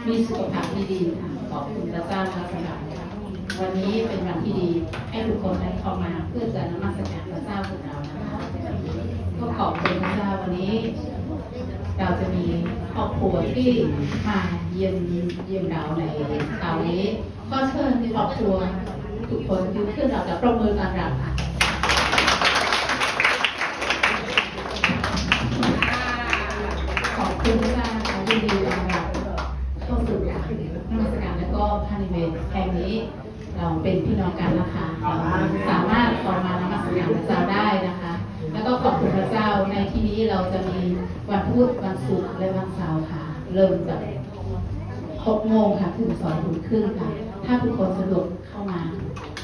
มีสุขภาพที่ดีค่ะขอบคุณพระเจ้าค่ะสำหรับวันนี้เป็นวันที่ดีให้ทุกคนได้เข้ามาเพื่อจะนมัสการพระเจ้าของเรานะคะก็ขอบคุณพระเจ้าวันนี้เราจะมีครอบครัวที่มาเยี่ยมเราในคราวนี้ก็เชิญครอบครัวทุกคนยืนขึ้นเราจะปรบมือต้อนรับค่ะขอบคุณพระเจ้าค่ะยินดีต้อนรับเข้าสู่การนมัสการและก็พานิเวศแห่งนี้เราเป็นพี่น้องกันนะคะเราสามารถออกมานมัสการพระเจ้าได้นะคะแล้วก็ขอบคุณพระเจ้าในที่นี้เราจะมีวันพุธวันศุกร์และวันเสาร์ค่ะเริ่มจาก6 โมงค่ะถึง2 ทุ่มครึ่งค่ะถ้าทุกคนสะดวกเข้ามา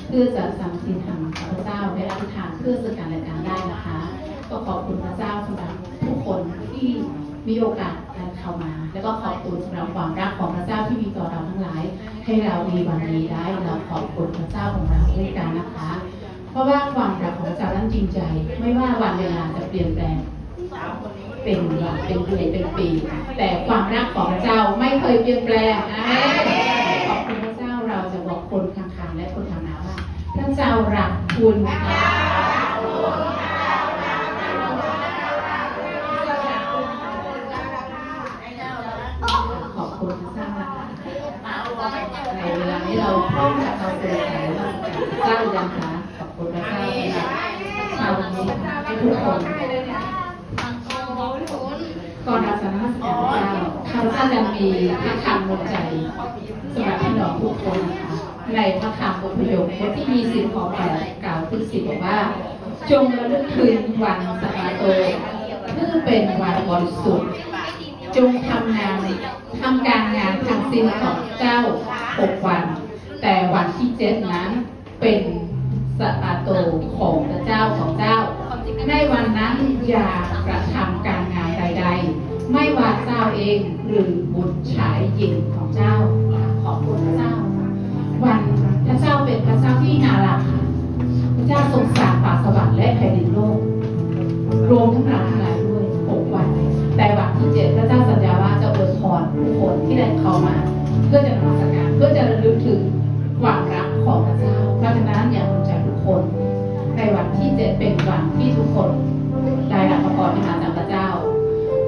เพื่อจะสัมพันธ์ธรรมกับพระเจ้าได้อธิษฐานเพื่อสื่อการรายการได้นะคะก็ขอบคุณพระเจ้าสำหรับทุกคนที่มีโอกาสได้เข้ามาแล้วก็ขอบคุณสำหรับความรักของพระเจ้าที่มีต่อเราทั้งหลายให้เรามีวันนี้ได้เราขอบคุณพระเจ้าของเราด้วยกันนะคะเพราะว่าความรักของพระเจ้านั้นจริงใจไม่ว่าวันเวลาจะเปลี่ยนแปลงเป็นวันเป็นเดือนเป็นปีแต่ความรักของพระเจ้าไม่เคยเปลี่ยนแปลงขอบคุณพระเจ้าเราจะบอกคนข้างๆและคนทางหน้าว่าพระเจ้ารักคุณขอบคุณพระเจ้านะคะในเวลานี้เราพร้อมจะเข้าสู่สายว่าเจ้ายังคะขอบคุณพระเจ้าชาวนี้ให้ทุกคนก่อนเราจะนมัสการพระเจ้าจะมีพระคำบนใจสำหรับพี่น้องทุกคนนะคะในพระคำบทประโยคบทที่20ข้อ8กล่าวถึง10บอกว่าจงระลึกถึงวันสะบาโตเพื่อเป็นวันบริสุทธิ์จงทำการงานทั้งสิ้นของเจ้า6 วันแต่วันที่7นั้นเป็นสะบาโตของพระเจ้าของเจ้าในวันนั้นอย่ากระทำการงานใดๆไม่ว่าเจ้าเองหรือบุตรชายหญิงของเจ้าขอบคุณพระเจ้าวันพระเจ้าเป็นพระเจ้าที่น่ารักค่ะพระเจ้าทรงสร้างฟ้าสวรรค์และแผ่นดินโลกรวมทั้งเราทั้งหลายด้วย6 วันแต่วันที่7พระเจ้าสัญญาว่าจะอวยพรผู้คนที่ได้เข้ามาเพื่อจะนมัสการเพื่อจะระลึกถึงความรักของพระเจ้าเพราะฉะนั้นอย่าลืมใจทุกคนในวันที่7เป็นวันที่ทุกคนได้รับพระพรมาจากพระเจ้า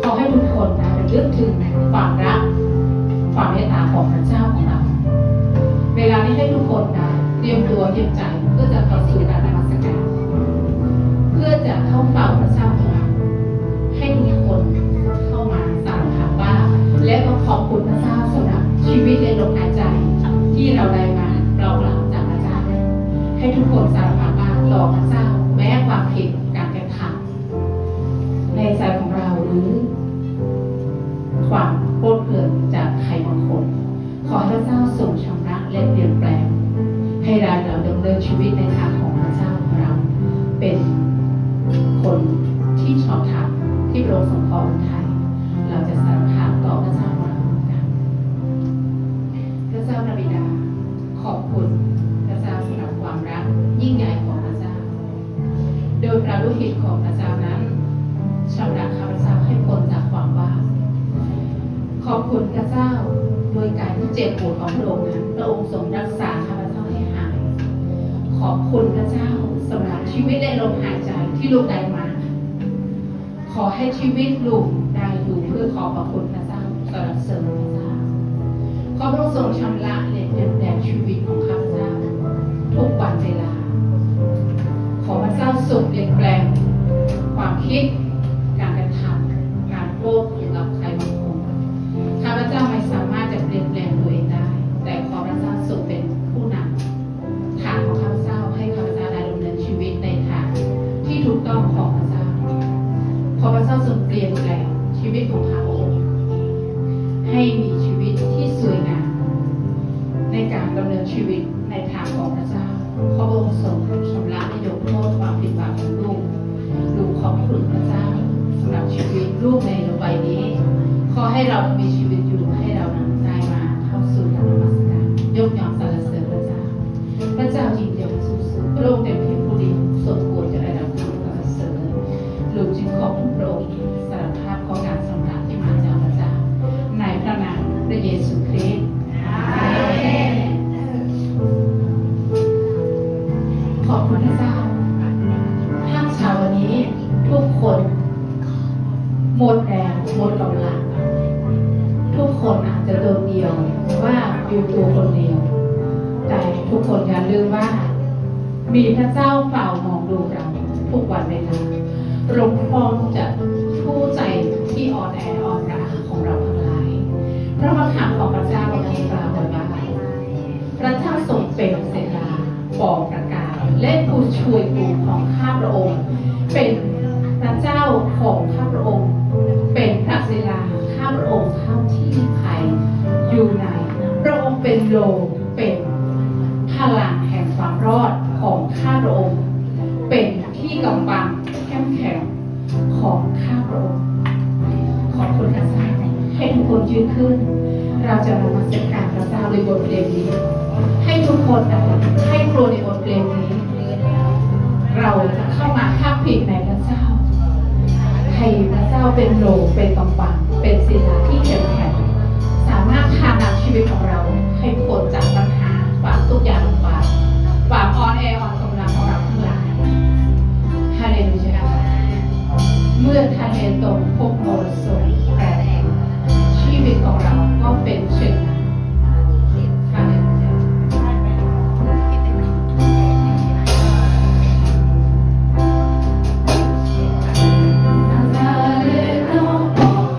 ขอให้ทุกคนนะระลึกถึงความรักความเมตตาของพระเจ้าของเราเวลานี้ให้ทุกคนนะเตรียมตัวเตรียมใจเพื่อจะเข้าสู่การนมัสการเพื่อจะเข้าเฝ้าพระเจ้าของเราให้ทุกคนเข้ามาสารภาพว่าและก็ขอบคุณพระเจ้าสำหรับชีวิตในลมหายใจที่เราได้มาเราหลังจากพระเจ้าให้ทุกคนสารภาพว่าต่อพระเจ้าแม้ความผิดการกระทำในใจของเราหรือความโกรธเคืองจากใครบางคนขอให้พระเจ้าทรงชำระและเปลี่ยนแปลงให้เราดำเนินชีวิตในทางของพระเจ้าของเราเป็นคนที่ชอบธรรมที่พระองค์ทรงพอพระทัยเราจะสารภาพต่อพระเจ้าของเราพระเจ้าพระบิดาขอบคุณพระเจ้าสำหรับความรักยิ่งใหญ่ของพระเจ้าโดยพระฤทธิ์ของพระเจ้านั้นชำระข้าพเจ้าให้พ้นจากความบาปขอบคุณพระเจ้าโดยการที่เจ็บปวดของพระองค์นั้นพระองค์ทรงรักษาข้าพเจ้าให้หายขอบคุณพระเจ้าสำหรับชีวิตและลมหายใจที่ลูกได้มาขอให้ชีวิตลูกได้อยู่เพื่อขอบพระคุณพระเจ้าสรรเสริญพระเจ้าขอพระองค์ทรงชำระและเปลี่ยนแปลงชีวิตของข้าพเจ้าทุกวันเวลาขอพระเจ้าทรงเปลี่ยนแปลงความคิดการกระทำการโกรธเกี่ยวกับใครบางคนข้าพเจ้าไม่สามารถจะเปลี่ยนแปลงตัวเองได้แต่ขอพระเจ้าทรงเป็นผู้นำทางของข้าพเจ้าให้ข้าพเจ้าได้ดำเนินชีวิตในทางที่ถูกต้องของพระเจ้าขอพระเจ้าทรงเปลี่ยนแปลงชีวิตของข้าพเจ้าให้มีชีวิตที่สวยงามในการดำเนินชีวิตในทางของพระเจ้าขอพระองค์ทรงชำระและยกโทษความผิดบาปของลูกขอบคุณพระเจ้าสำหรับชีวิตลูกในวัยนี้ขอให้เรามีชีวิตอยู่ให้เรานั้นได้มาเข้าสู่การนมัสการยกย่องสรรเสริญพระเจ้าพระเจ้าจริงเดียวสูงสุดพระองค์เต็มที่ผู้ดีสมควรจะได้รับการสรรเสริญลูกจึงขอบคุณพระองค์สารภาพของการสำราญที่มาจากพระเจ้าในพระนามพระเยซูคริสต์ อยู่ตัวคนเดียว แต่ทุกคนอย่าลืมว่า มีพระเจ้าเฝ้ามองดูเราทุกวันเวลาเราพร้อมจะผู้ใจที่อ่อนแออ่อนระของเราทั้งหลายพระคำของพระเจ้าได้กล่าวไว้ว่าพระเจ้าทรงเป็นเสนาปกประกาศและผู้ช่วยกูของข้าพระองค์เป็นพระเจ้าของข้าพระองค์เป็นพระศิลาข้าพระองค์เข้าที่ภัยอยู่ในพระองค์เป็นโลเป็นพลังแห่งความรอดของข้าพระองค์เป็นที่กำบังเข้มแข็งของข้าพระองค์ขอบคุณพระเจ้าให้ทุกคนยืนขึ้นเราจะนมัสการพระเจ้าในบทเพลงนี้ให้ทุกคนให้ครัวในบทเพลงนี้เราจะเข้ามาทักผิดในพระเจ้าให้พระเจ้าเป็นโลเป็นกำบังเป็นศิลาที่เข้มแข็งสามารถพานำชีวิตของเราให้พ้นจากปัญหาความทุกข์ยากลำบากความอ่อนแออ่อนกำลังของเราทั้งหลายฮาเลลูยาเมื่อทะเลตรงพบมรสุมแปรชีวิตของเราก็เป็นเช่นนั้นฮาเลลูยาทะเลตรงพบ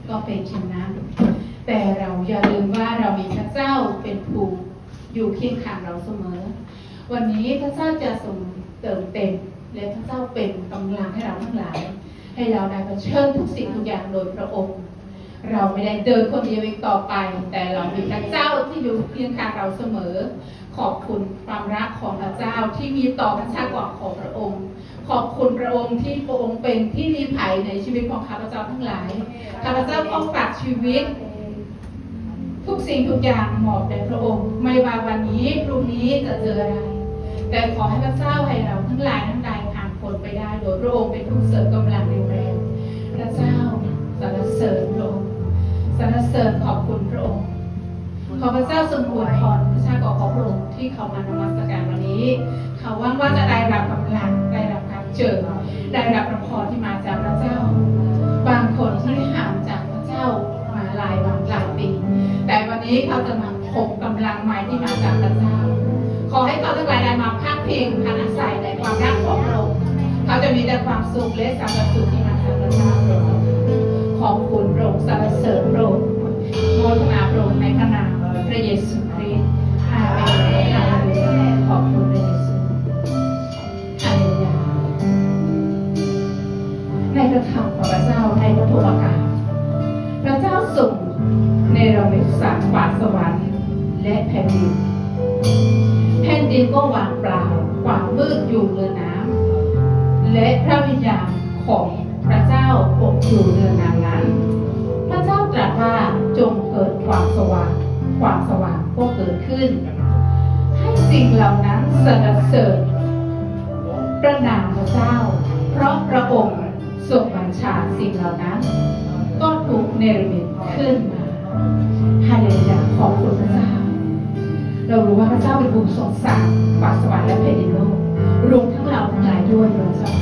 ก็เป็นเช่นนั้นแต่เราอย่าลืมว่าเรามีพระเจ้าเป็นผู้อยู่เคียงข้างเราเสมอวันนี้พระเจ้าจะทรงเติมเต็มและพระเจ้าเป็นกำลังให้เราทั้งหลายให้เราได้เผชิญทุกสิ่งทุกอย่างโดยพระองค์เราไม่ได้เดินคนเดียวอีกต่อไปแต่เรามีพระเจ้าที่อยู่เคียงข้างเราเสมอขอบคุณความรักของพระเจ้าที่มีต่อพระชากรของพระองค์ขอบคุณพระองค์ที่พระองค์เป็นที่ลี้ภัยในชีวิตของข้าพเจ้าทั้งหลายข้าพเจ้าขอฝากชีวิตทุกสิ่งทุกอย่างมอบแด่พระองค์ไม่ว่าวันนี้พรุ่งนี้จะเจออะไรแต่ขอให้พระเจ้าให้เราทั้งหลายทั้งใดผ่านพ้นไปได้โดยพระองค์เป็นผู้เสริมกำลังเร็วแรงพระเจ้าสรรเสริญพระองค์สรรเสริญขอบคุณพระองค์ขอพระเจ้าทรงอวยพรพระชากรของพระองค์ที่เขามานมัสการวันนี้เขาหวังว่าจะได้รับกำลังได้รับการเจิมได้รับพระพรที่มาจากพระเจ้าบางคนที่ห่างจากพระเจ้ามาหลายวันหลายปีแต่วันนี้เขาจะมาพบกำลังใหม่ที่มาจากพระเจ้าขอให้เขาทั้งหลายได้มาพักพิงพักอาศัยในความรักของพระองค์เขาจะมีแต่ความสุขและสารสุขที่มาจากพระเจ้าขอบคุณพระองค์สรรเสริญพระองค์โมทนาพระองค์ในพระนามพระเยซูคริสต์อาเมนฮาเลลูยาขอบคุณพระเยซูฮาเลลูยาในพระคำของพระเจ้าในพระธรรมกาลพระเจ้าทรงเนรมิตสร้างฟ้าสวรรค์และแผ่นดินก็ว่างเปล่าความมืดอยู่เหนือน้ำและพระวิญญาณของพระเจ้าปกอยู่เหนือน้ำนั้นพระเจ้าตรัสว่าจงเกิดความสว่างก็เกิดขึ้นให้สิ่งเหล่านั้นสรรเสริญประนามพระเจ้าเพราะพระองค์ทรงบัญชาสิ่งเหล่านั้นก็ถูกเนรมิตขึ้นมาฮาเลลูยาขอบคุณพระเจ้าเรารู้ว่าพระเจ้าเป็นผู้ทรงสร้างฟ้าสวรรค์และแผ่นดินโลกรวมทั้งเราทั้งหลายด้วยพระเจ้า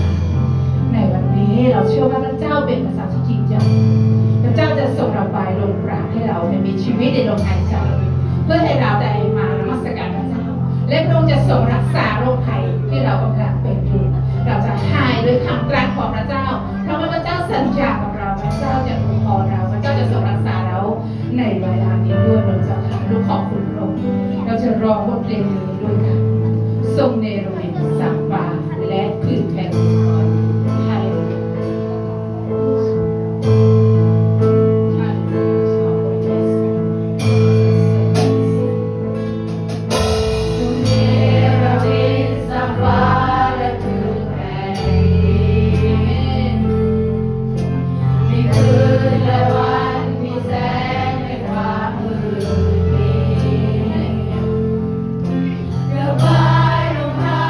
ในวันนี้เราเชื่อว่าพระเจ้าเป็นพระเจ้าที่จริงใจพระเจ้าจะทรงระบายลมปราณให้เราได้มีชีวิตในลมหายใจเพื่อให้เราได้มานมัสการพระเจ้าและพระองค์จะทรงรักษาโรคภัยที่เรากำลังเป็นอยู่เราจะหายด้วยคำตรัสของพระเจ้าเพราะว่าพระเจ้าสัญญากับเราพระเจ้าจะอวยพรเราพระเจ้าจะทรงรักษาเราในเวลานี้ด้วยพระเจ้าค่ะลูกขอบคุณพระองค์เราจะร้องบทเพลงนี้ด้วยกันทรงเนรมิตสร้างฟ้าและพื้นแผ่นดินฮาเลลูยาระบายลมหา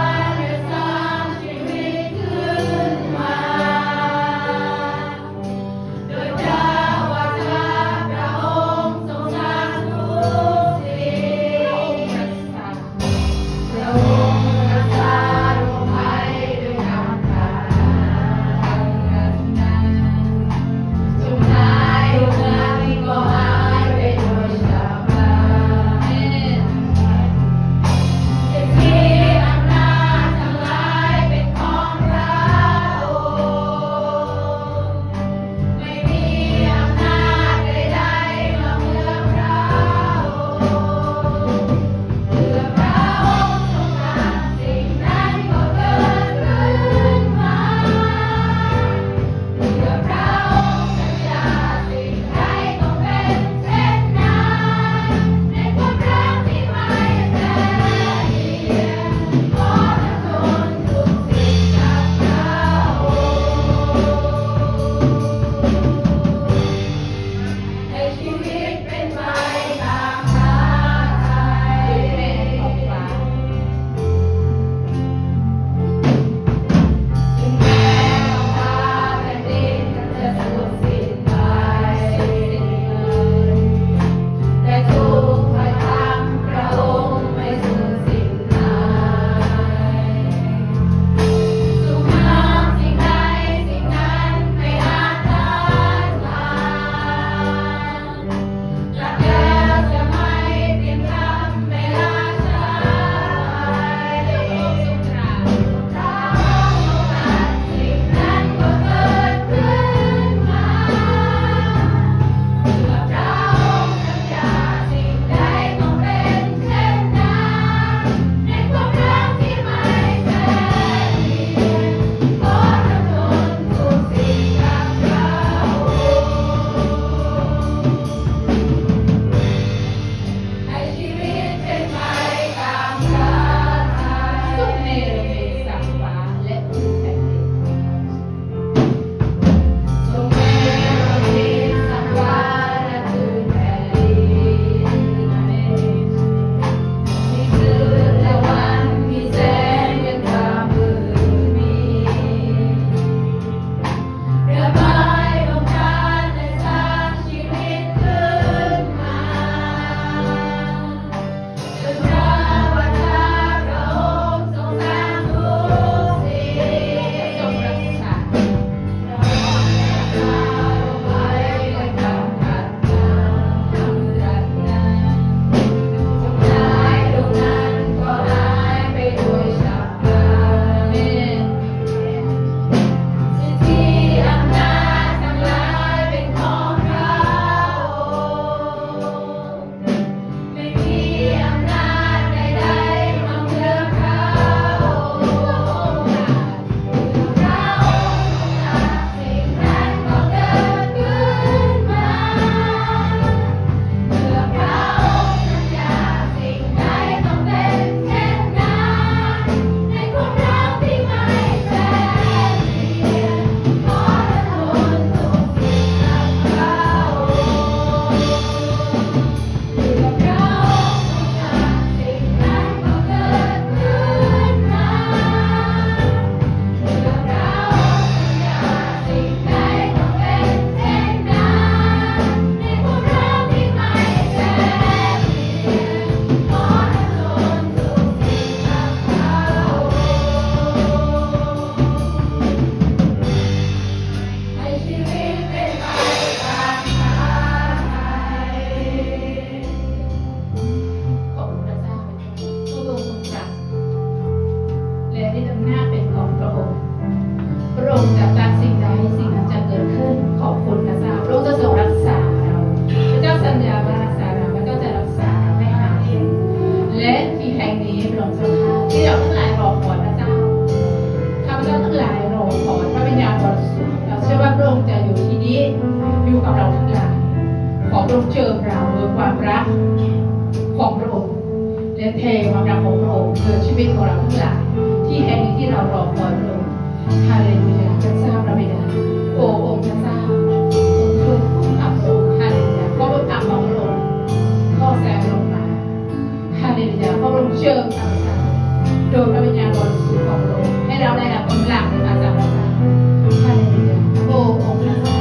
พระองค์เจิมเราด้วยความรักของพระองค์และเทความรักของพระองค์เกิดชีวิตของเราทั้งหลายที่แห่งนี้ที่เรารอคอยพระองค์ฮาเลลูยาพระเจ้าพระบิดาโอ้องค์พระเจ้าทรงช่วยผู้ขับพระองค์ฮาเลลูยาเพราะพระพักของพระองค์ข้อแสงลงมาฮาเลลูยาเพราะพระองค์เจิมข้าพเจ้าโดยพระวิญญาณบริสุทธิ์ของพระองค์ให้เราได้รับกำลังมาจากพระเจ้าฮาเลลูยาโอ้องค์พระเจ้า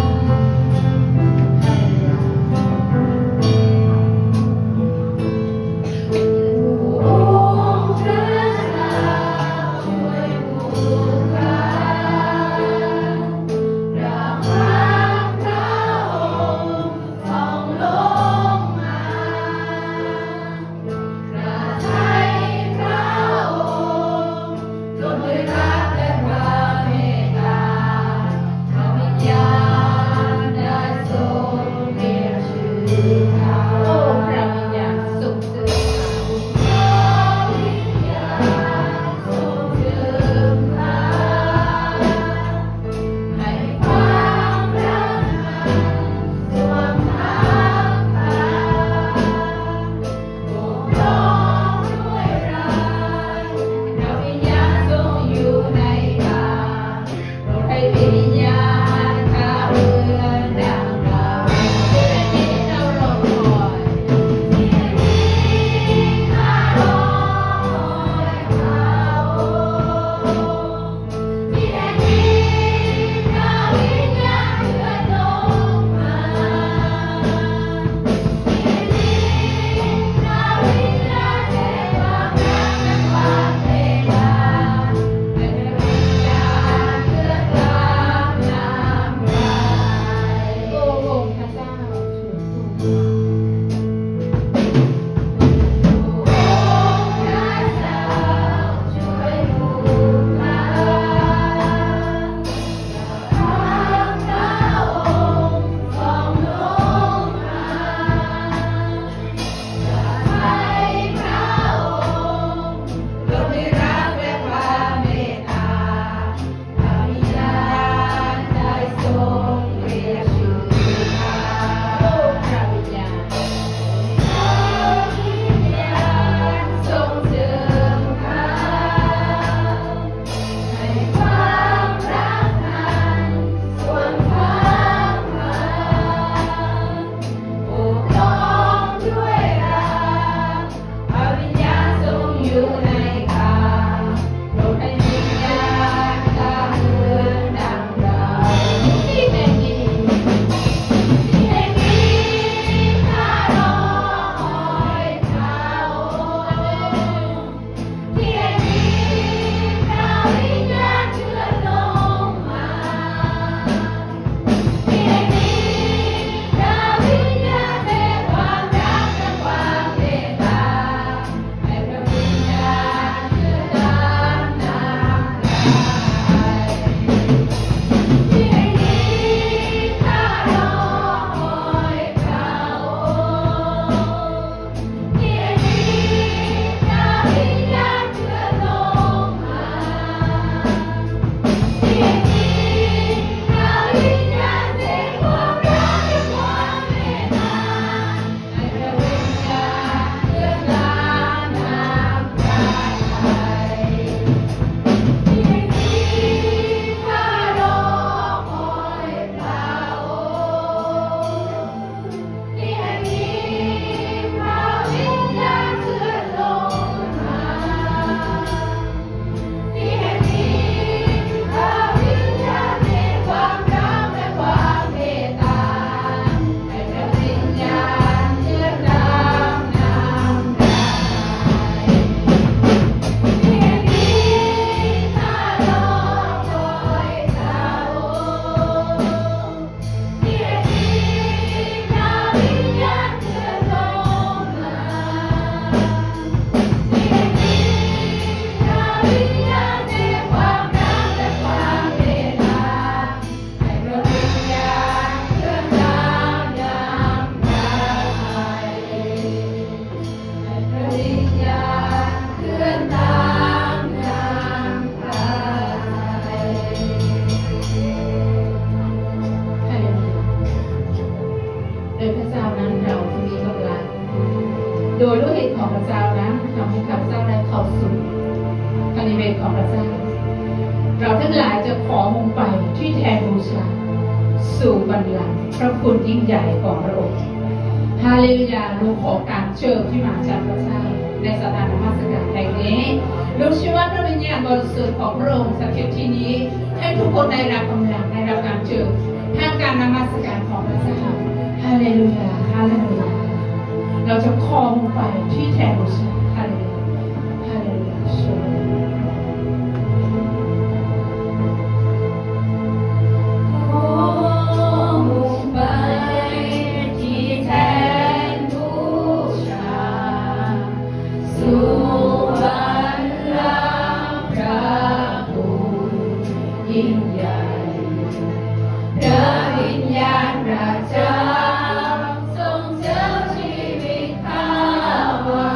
ฮาเลลูยา โดยพระเจ้านั้น โดยด้วยเหตุของพระเจ้านั้นทำให้ข้าพเจ้าได้เข้าสู่พระนิเวศของพระเจ้าเราทั้งหลายจะขอมุ่งไปที่แทนบูชาสู่บัลลังก์พระคุณยิ่งใหญ่ของพระองค์ฮาเลลูยาลูกขอการเชิญที่มาจากพระเจ้าในสถานนมัสการแห่งนี้ลูกเชื่อว่าพระวิญญาณบริสุทธิ์ของพระองค์สถิตที่นี้ให้ทุกคนได้รับกำลังได้รับการเชิญท่ามกลางนมัสการของพระเจ้าฮาเลลูยาฮาเลลูยาเราจะคอลงไปที่แทนบูชาฮาเลลูยาฮาเลลูยาชมยิ่งใหญ่พระวิญญาณราชาทรงเจ้าชีวิตข้าไว้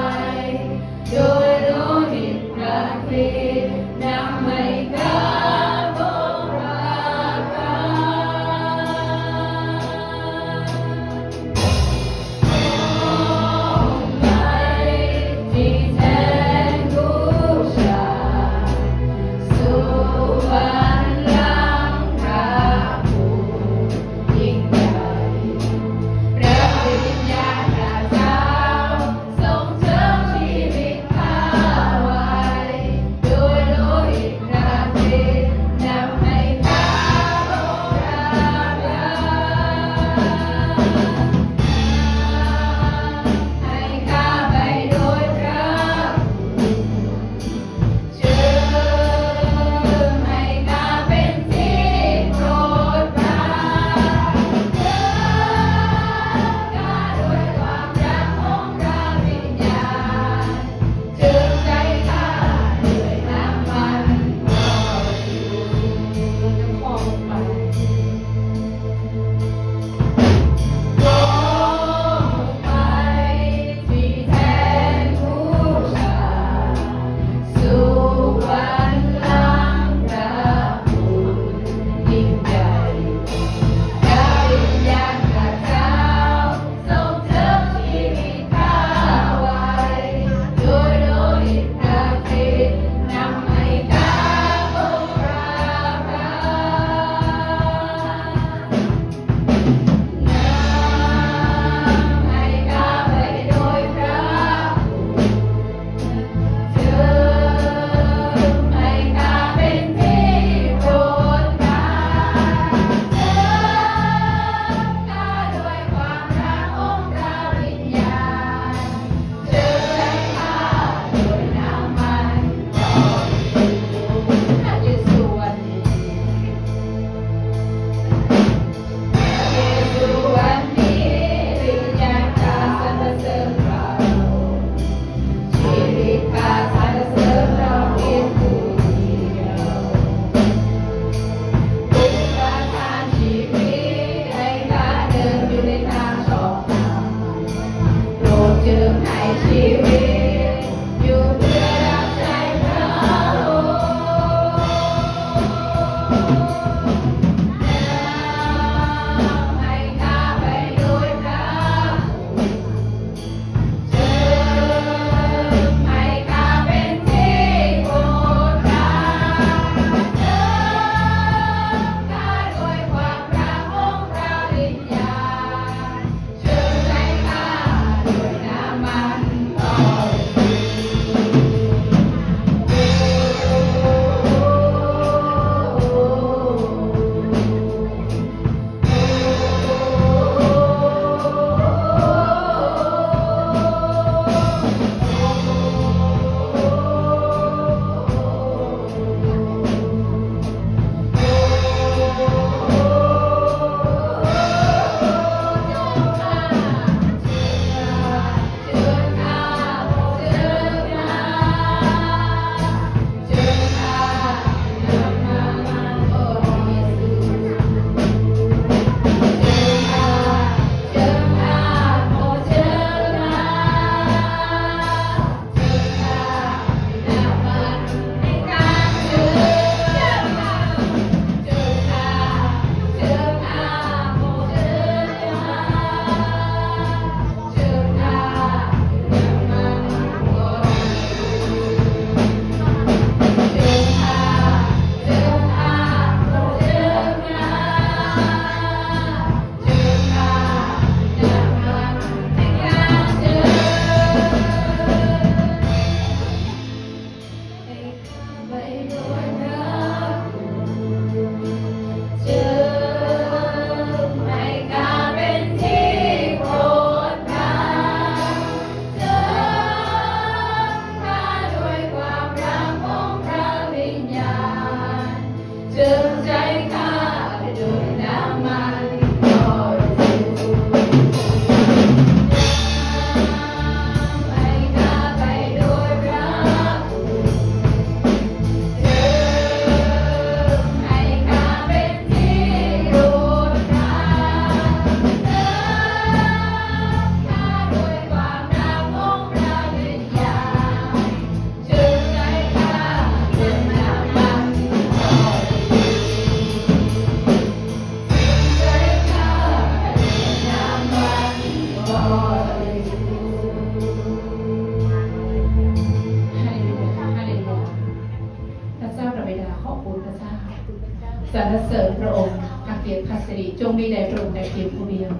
รเสริญพระองค์พระเกียรติพระสิริจงมีแด่พระองค์แต่เพียงผู้เดียว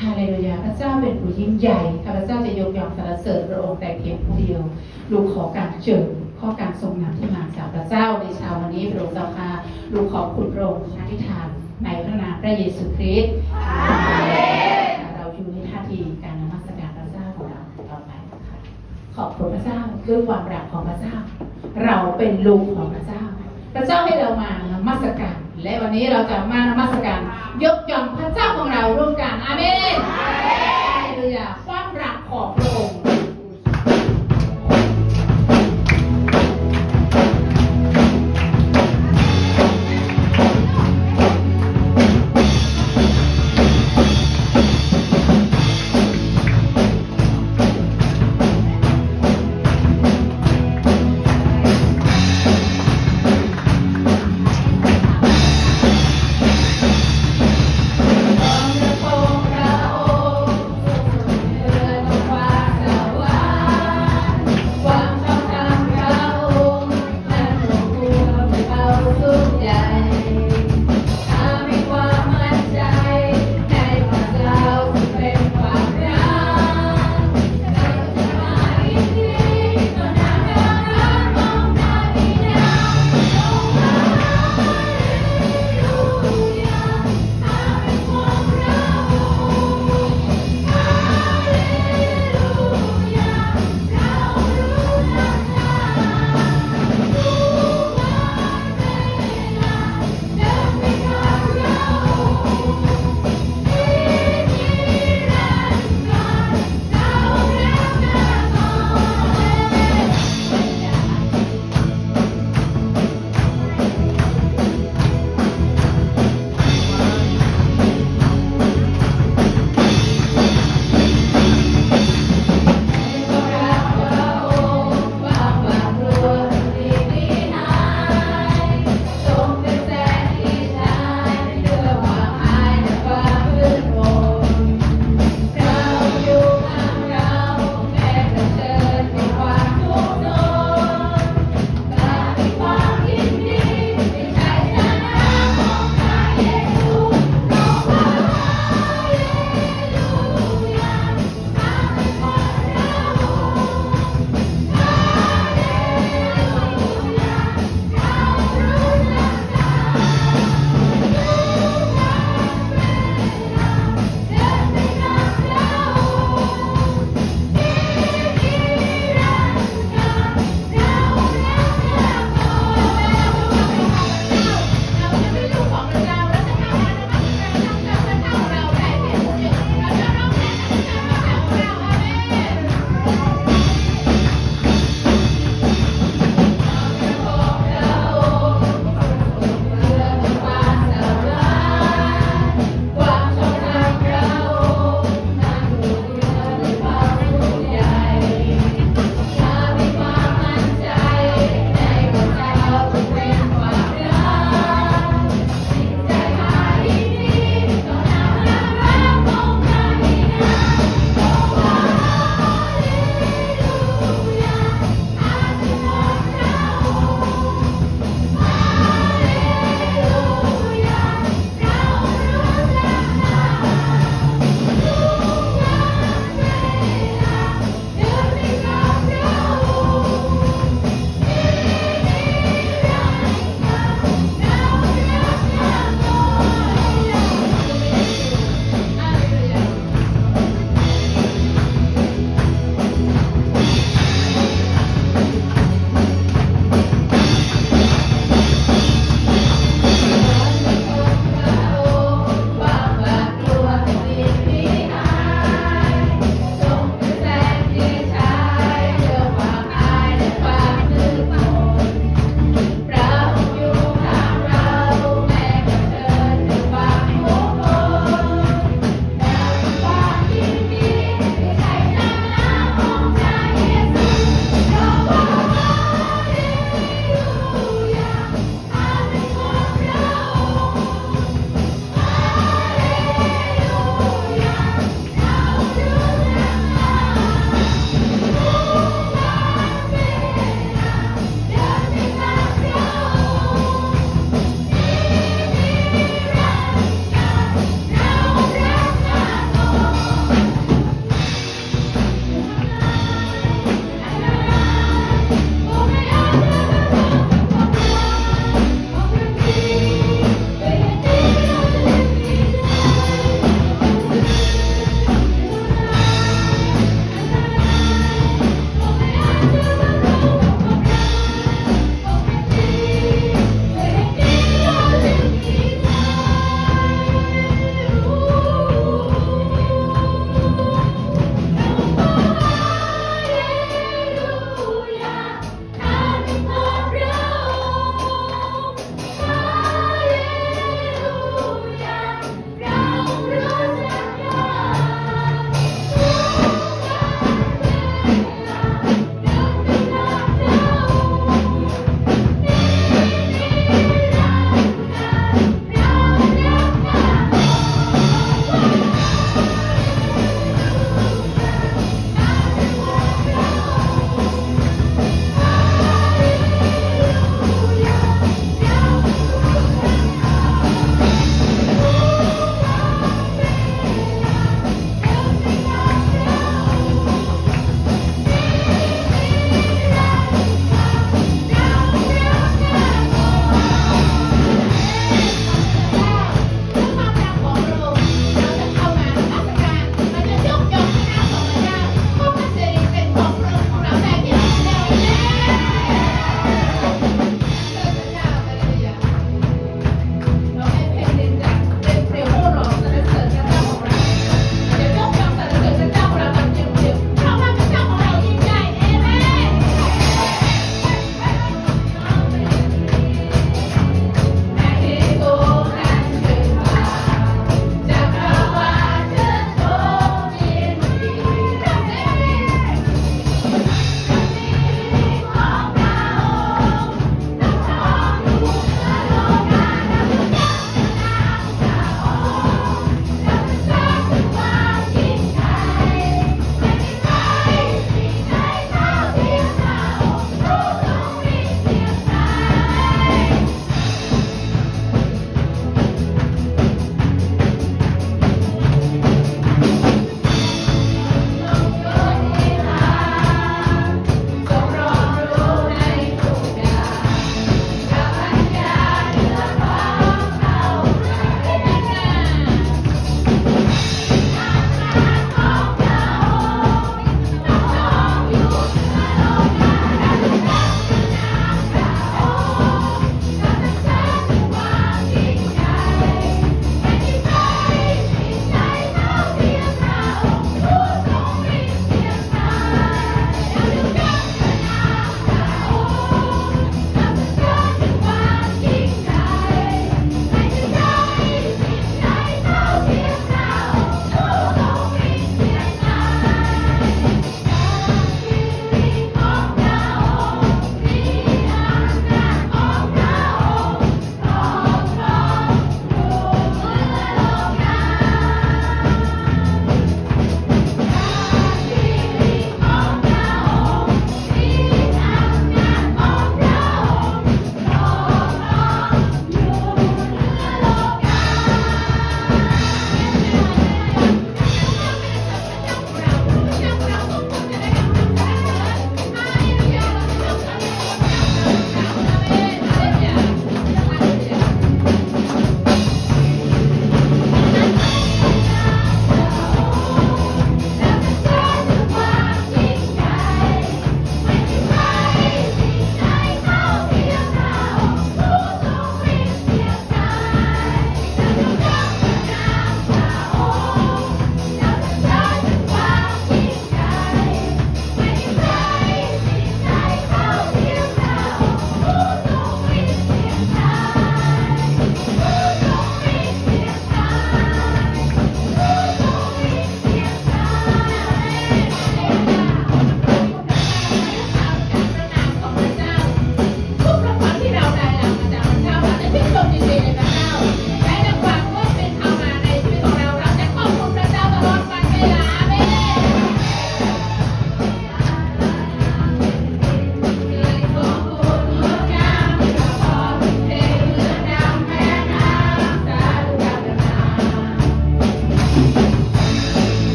ฮาเลลูยาพระเจ้าเป็นผู้ยิ่งใหญ่ข้าพเจ้าจะยกย่องสรรเสริญพระองค์แต่เพียงผู้เดียวลูกขอการเจิมข้อการทรงนำที่มาจากพระเจ้าในเช้าวันนี้พระองค์เจ้าค่ะลูกขอบคุณพระองค์อธิษฐานในพระนามพระเยซูคริสต์เราอยู่ในท่าทีการนมัสการพระเจ้าของเราต่อไปนะคะขอบคุณพระเจ้าด้วยความรักของพระเจ้าเราเป็นลูกของพระเจ้าพระเจ้าให้เรามานมัสการและวันนี้เราจะมานมัสการยกย่องพระเจ้าของเราร่วมกันอาเมนฮาเลลูยาความรักของพระองค์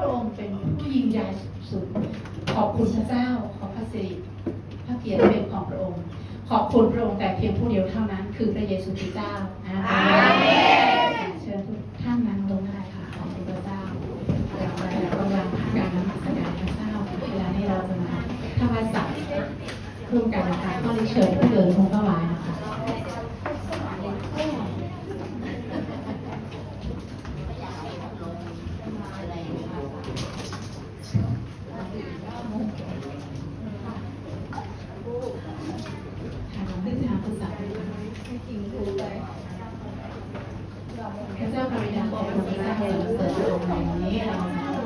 ระองค์เป็นผู้ยิ่งใหญ่สุดขอบคุณพระเจ้าขอพระสิริพระเกียรติเป็นของพระองค์ขอบคุณพระองค์แต่เพียงผู้เดียวเท่านั้นคือพระเยซูคริสต์เจ้าอาเมนเชิญทุกท่านนั่งลงได้ค่ะขอบคุณพระเจ้าเรากำลังการนมัสการพระเจ้าเวลานี้เราจะมาถวายสัตย์ร่วมกันนะคะก็เชิญผู้เดินคงถวายนะคะพระเจ้าพระบิดาของพระเจ้าสรรเสริญพระองค์ในวันนี้เรา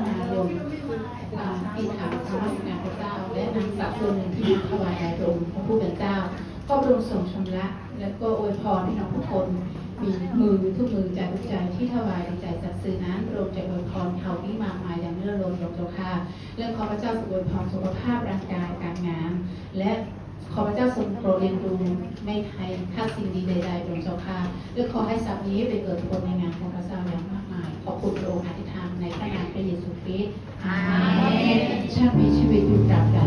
มารวมที่ถามธรรมสการพระเจ้าและนำสัตว์ส่วนหนึ่งที่ถวายแด่พระองค์พระผู้เป็นเจ้าก็พระองค์ทรงชำระและก็อวยพรให้น้องทุกคนมีมือทุกมือใจทุกใจที่ถวายใจสัตย์สื่อนั้นพระองค์จะอวยพรเขาที่มากมายอย่างเลื่อนลมยกเจ้าค่ะและขอพระเจ้าทรงอวยพรสุขภาพร่างกายการงานและขอพระเจ้าทรงโปรดเลี้ยงดูไม่ให้ค่าสิ่งดีใดๆพระองค์เจ้าค่ะและขอให้ทรัพย์นี้ไปเกิดผลในงานของพระเจ้าอย่างมากมายขอบคุณพระองค์อธิษฐานในพระนามพระเยซูคริสต์อาเมนชาติมีชีวิตอยู่ตราบใด